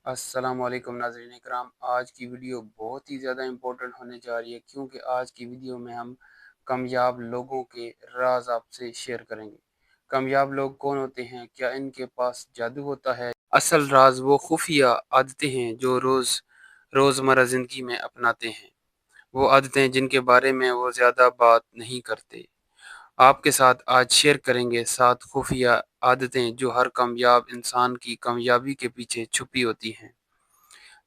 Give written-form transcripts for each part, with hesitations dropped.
السلام علیکم ناظرین اکرام، آج کی ویڈیو بہت ہی زیادہ امپورٹنٹ ہونے جا رہی ہے کیونکہ آج کی ویڈیو میں ہم کامیاب لوگوں کے راز آپ سے شیئر کریں گے۔ کامیاب لوگ کون ہوتے ہیں؟ کیا ان کے پاس جادو ہوتا ہے؟ اصل راز وہ خفیہ عادتیں ہیں جو روزمرہ زندگی میں اپناتے ہیں، وہ عادتیں جن کے بارے میں وہ زیادہ بات نہیں کرتے۔ آپ کے ساتھ آج شیئر کریں گے 7 خفیہ عادتیں جو ہر کامیاب انسان کی کامیابی کے پیچھے چھپی ہوتی ہیں۔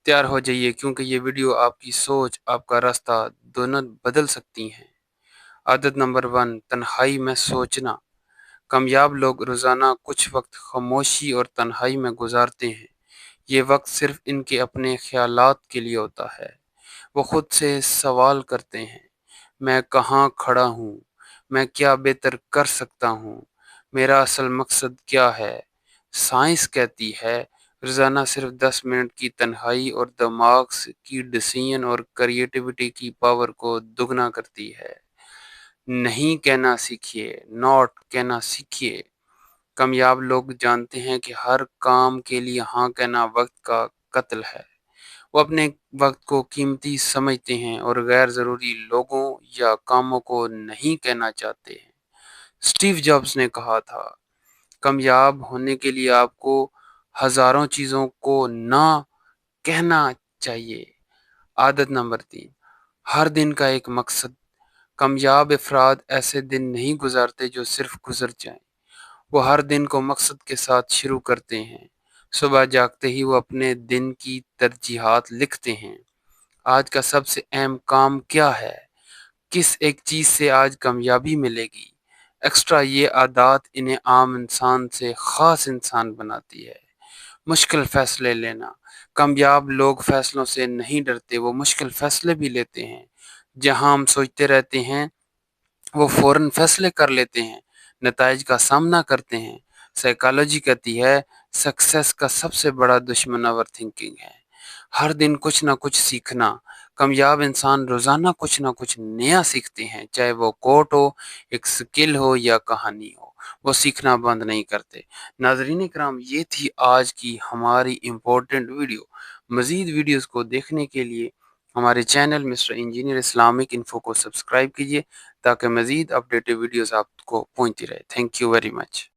تیار ہو جائیے کیونکہ یہ ویڈیو آپ کی سوچ، آپ کا راستہ دونوں بدل سکتی ہیں۔ عادت نمبر 1، تنہائی میں سوچنا۔ کامیاب لوگ روزانہ کچھ وقت خاموشی اور تنہائی میں گزارتے ہیں۔ یہ وقت صرف ان کے اپنے خیالات کے لیے ہوتا ہے۔ وہ خود سے سوال کرتے ہیں، میں کہاں کھڑا ہوں؟ میں کیا بہتر کر سکتا ہوں؟ میرا اصل مقصد کیا ہے؟ سائنس کہتی ہے روزانہ صرف 10 منٹ کی تنہائی اور دماغ کی ڈسیزن اور کریٹیوٹی کی پاور کو دگنا کرتی ہے۔ نہیں کہنا سیکھیے، ناٹ کہنا سیکھیے۔ کامیاب لوگ جانتے ہیں کہ ہر کام کے لیے ہاں کہنا وقت کا قتل ہے۔ وہ اپنے وقت کو قیمتی سمجھتے ہیں اور غیر ضروری لوگوں یا کاموں کو نہیں کہنا چاہتے ہیں۔ اسٹیو جابز نے کہا تھا، کامیاب ہونے کے لیے آپ کو ہزاروں چیزوں کو نہ کہنا چاہیے۔ عادت نمبر 3، ہر دن کا ایک مقصد۔ کامیاب افراد ایسے دن نہیں گزارتے جو صرف گزر جائیں، وہ ہر دن کو مقصد کے ساتھ شروع کرتے ہیں۔ صبح جاگتے ہی وہ اپنے دن کی ترجیحات لکھتے ہیں۔ آج کا سب سے اہم کام کیا ہے؟ کس ایک چیز سے آج کامیابی ملے گی؟ ایکسٹرا یہ عادات انہیں عام انسان سے خاص انسان بناتی ہے۔ مشکل فیصلے لینا۔ کامیاب لوگ فیصلوں سے نہیں ڈرتے، وہ مشکل فیصلے بھی لیتے ہیں۔ جہاں ہم سوچتے رہتے ہیں وہ فوراً فیصلے کر لیتے ہیں، نتائج کا سامنا کرتے ہیں۔ سائیکالوجی کہتی ہے سکسیس کا سب سے بڑا دشمن اوور تھنکنگ ہے۔ ہر دن کچھ نہ کچھ سیکھنا۔ کامیاب انسان روزانہ کچھ نہ کچھ نیا سیکھتے ہیں، چاہے وہ کوٹ ہو، ایک سکل ہو یا کہانی ہو، وہ سیکھنا بند نہیں کرتے۔ ناظرین اکرام، یہ تھی آج کی ہماری امپورٹنٹ ویڈیو۔ مزید ویڈیوز کو دیکھنے کے لیے ہمارے channel mister engineer Islamic info کو سبسکرائب کیجیے تاکہ مزید اپڈیٹڈ ویڈیوز آپ کو پہنچتی رہے۔ Thank you very much.